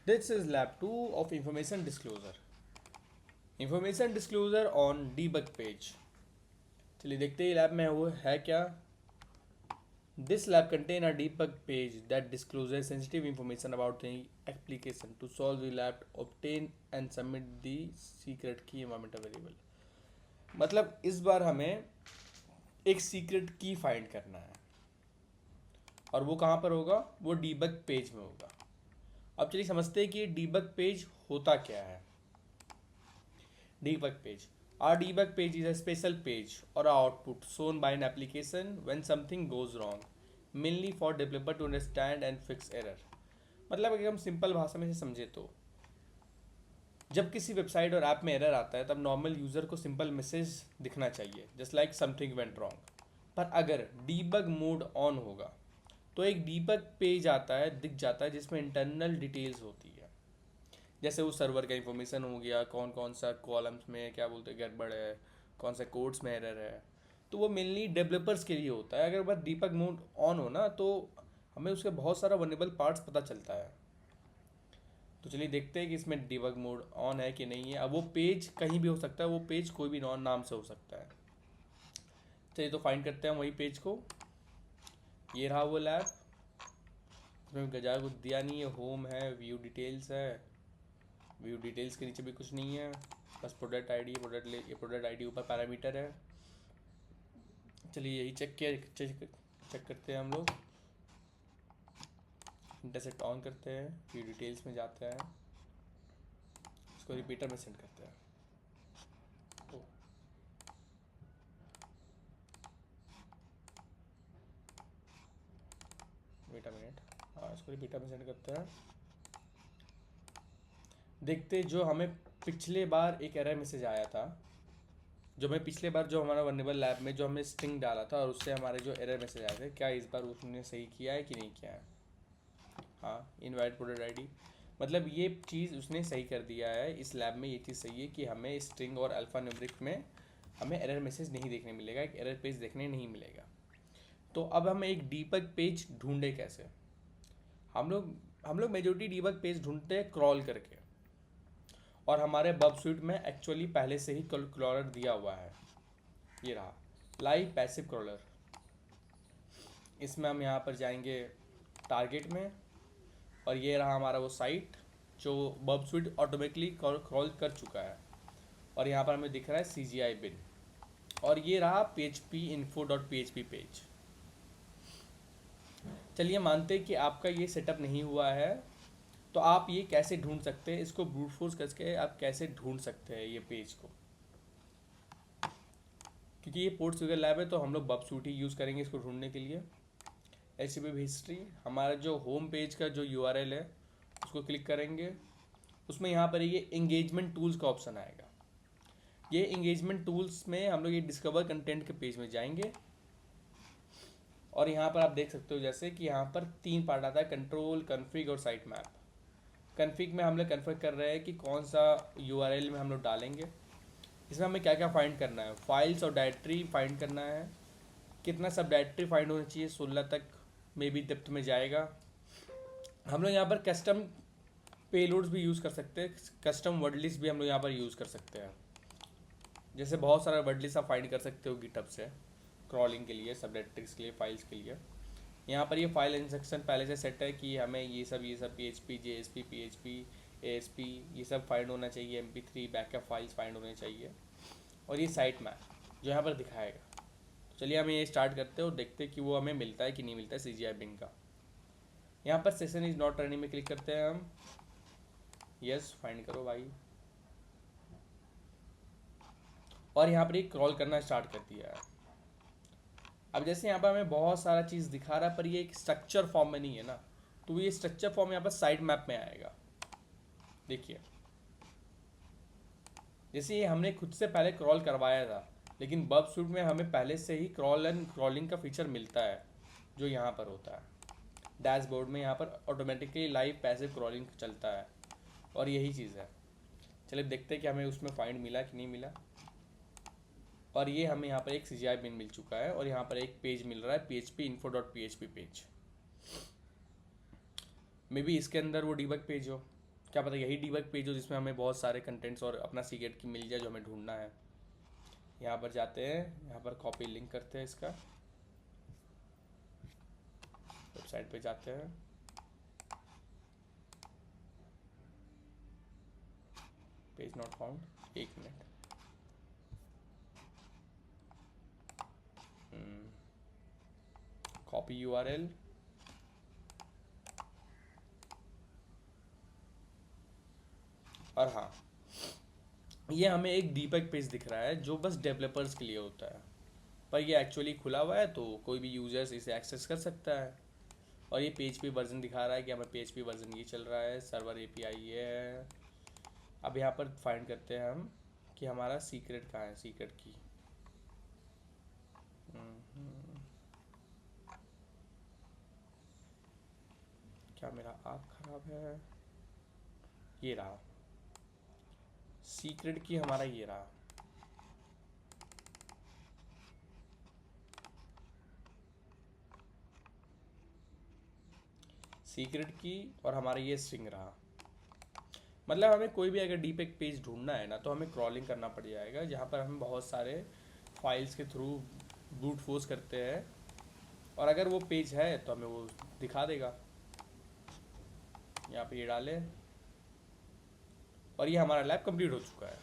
This is lab 2 of information disclosure. Information disclosure on debug page. चलिए देखते हैं lab में वो है क्या. This lab contain a debug page that discloses sensitive information about the application. To solve the lab obtain and submit the secret key environmental variable. मतलब इस बार हमें एक सीक्रेट की फाइंड करना है और वो कहाँ पर होगा, वो डीबग पेज में होगा. अब चलिए समझते हैं कि ये डीबग पेज होता क्या है. Debug page. Our debug page is a special page or output shown by an application when something goes wrong, mainly for developer to understand and fix error. मतलब अगर हम सिंपल भाषा में से समझे तो जब किसी वेबसाइट और ऐप में एरर आता है तब नॉर्मल यूज़र को सिंपल मैसेज दिखना चाहिए, just like something went wrong. पर अगर डीबग मोड ऑन होगा तो एक डीबग पेज आता है, दिख जाता है, जिसमें इंटरनल डिटेल्स होती है. जैसे उस सर्वर का इन्फॉर्मेशन हो गया, कौन कौन सा कॉलम्स में क्या बोलते हैं गड़बड़ है, कौन सा कोड्स में एरर है. तो वो मेनली डेवलपर्स के लिए होता है. अगर बस डीबग मोड ऑन हो ना तो हमें उसके बहुत सारा वनरेबल पार्ट्स पता चलता है. तो चलिए देखते हैं कि इसमें डीबग मोड ऑन है कि नहीं है. अब वो पेज कहीं भी हो सकता है, वो पेज कोई भी नॉन नाम से हो सकता है. चलिए तो फाइंड करते हैं वही पेज को. ये रहा वो लैब. इसमें गजा कुछ दिया नहीं है. होम है, व्यू डिटेल्स है. व्यू डिटेल्स के नीचे भी कुछ नहीं है, बस प्रोडक्ट आईडी. प्रोडक्ट आईडी ऊपर पैरामीटर है. चलिए यही चेक करते हैं हम लोग. इंटरसेक्ट ऑन करते हैं, व्यू डिटेल्स में जाते हैं, इसको रिपीटर में सेंड करते हैं. Wait a minute. हाँ, इसको रिपीटर में सेंड करते हैं. देखते जो हमें पिछले बार एक एरर मैसेज आया था, जो हमें पिछले बार जो हमारा वनरेबल लैब में जो हमने स्ट्रिंग डाला था और उससे हमारे जो एरर मैसेज आए थे, क्या इस बार उसने सही किया है कि नहीं किया है. हाँ, इनवैलिड प्रोडक्ट आईडी. मतलब ये चीज़ उसने सही कर दिया है. इस लैब में ये चीज़ सही है कि हमें स्ट्रिंग और अल्फ़ा न्यूमेरिक में हमें एरर मैसेज नहीं देखने मिलेगा, एक एरर पेज देखने नहीं मिलेगा. तो अब हम एक डीबग पेज ढूंढे कैसे. हम लोग मेजोरिटी डीबग पेज ढूंढते हैं क्रॉल करके, और हमारे बब स्वीट में एक्चुअली पहले से ही क्रॉलर दिया हुआ है. ये रहा लाइव पैसिव क्रॉलर. इसमें हम यहाँ पर जाएंगे टारगेट में, और ये रहा हमारा वो साइट जो बब स्वीट ऑटोमेटिकली क्रॉल कर चुका है. और यहाँ पर हमें दिख रहा है CGI बिन. और ये रहा php info.php पेज. चलिए मानते हैं कि आपका ये सेटअप नहीं हुआ है, तो आप ये कैसे ढूंढ सकते हैं, इसको ब्रूट फोर्स करके आप कैसे ढूंढ सकते हैं ये पेज को. क्योंकि ये पोर्ट स्विगर लैब है तो हम लोग बब सूट ही यूज़ करेंगे इसको ढूंढने के लिए. HTTP हिस्ट्री, हमारा जो होम पेज का जो URL है उसको क्लिक करेंगे. उसमें यहाँ पर ये इंगेजमेंट टूल्स का ऑप्शन आएगा. ये इंगेजमेंट टूल्स में हम लोग ये डिस्कवर कंटेंट के पेज में जाएंगे, और यहाँ पर आप देख सकते हो जैसे कि यहाँ पर 3 पार्ट आता है, कंट्रोल, कन्फिग और साइट मैप. कन्फिग में हम लोग कन्फिग कर रहे हैं कि कौन सा URL में हम लोग डालेंगे. इसमें हमें क्या क्या फाइंड करना है, फाइल्स और डायरेक्टरी फाइंड करना है. कितना सब डायरेक्टरी फाइंड होना चाहिए, 16 तक मे बी डेप्थ में जाएगा. हम लोग यहाँ पर कस्टम पेलोड्स भी यूज़ कर सकते हैं, कस्टम वर्ड लिस्ट भी हम लोग यहाँ पर यूज़ कर सकते हैं. जैसे बहुत सारा वर्ड लिस्ट आप फाइंड कर सकते हो गिटहब से क्रॉलिंग के लिए, सब डायरेक्टरीज के लिए, फाइल्स के लिए. यहाँ पर ये फाइल इंस्ट्रक्शन पहले से सेट है कि हमें ये सब PHP, JSP, PHP, ASP ये सब फाइंड होना चाहिए. MP3 बैकअप फाइल्स फाइंड होने चाहिए. और ये साइट मैप जो यहाँ पर दिखाएगा. तो चलिए हम ये स्टार्ट करते हैं और देखते हैं कि वो हमें मिलता है कि नहीं मिलता है CGI बिन का. यहाँ पर सेशन इज नॉट रनिंग में क्लिक करते हैं हम. यस, फाइंड करो भाई. और यहाँ पर एक क्रॉल करना स्टार्ट कर दिया है. अब जैसे यहाँ पर हमें बहुत सारा चीज़ दिखा रहा है, पर ये एक स्ट्रक्चर फॉर्म में नहीं है ना, तो ये स्ट्रक्चर फॉर्म यहाँ पर साइड मैप में आएगा. देखिए जैसे ये हमने खुद से पहले क्रॉल करवाया था, लेकिन बब सूट में हमें पहले से ही क्रॉलिंग का फीचर मिलता है जो यहाँ पर होता है. डैशबोर्ड में यहाँ पर ऑटोमेटिकली लाइव पैसिव क्रॉलिंग चलता है, और यही चीज़ है. चलिए देखते हैं कि हमें उसमें फाइंड मिला कि नहीं मिला. और ये हमें यहाँ पर एक CGI बिन मिल चुका है, और यहाँ पर एक पेज मिल रहा है php info.php page. May be इसके अंदर वो डीबग पेज हो. क्या पता यही डीबग पेज हो जिसमें हमें बहुत सारे कंटेंट्स और अपना सीक्रेट की मिल जाए जो हमें ढूंढना है। यहाँ पर जाते हैं, यहाँ पर कॉपी लिंक करते हैं इसका, वेबसाइट पे जाते हैं, page not found, 1 minute. Copy URL, और हाँ, ये हमें एक डीबग पेज दिख रहा है जो बस डेवलपर्स के लिए होता है, पर ये एक्चुअली खुला हुआ है तो कोई भी यूजर्स इसे एक्सेस कर सकता है। और ये PHP वर्जन दिखा रहा है कि हमें PHP वर्जन ये चल रहा है, सर्वर API ये है। अब यहाँ पर फाइंड करते हैं हम कि हमारा सीक्रेट कहाँ है, सीक्रेट की। क्या मेरा आँख खराब है? ये रहा सीक्रेट की, हमारा ये रहा। सीक्रेट की और हमारा ये स्ट्रिंग रहा। मतलब हमें कोई भी अगर डीप एक पेज ढूंढना है ना, तो हमें क्रॉलिंग करना पड़ जाएगा, जहाँ पर हम बहुत सारे फाइल्स के थ्रू ब्रूट फोर्स करते हैं, और अगर वो पेज है तो हमें वो दिखा देगा। यहाँ पे ये डालें, और ये हमारा लैब कंप्लीट हो चुका है।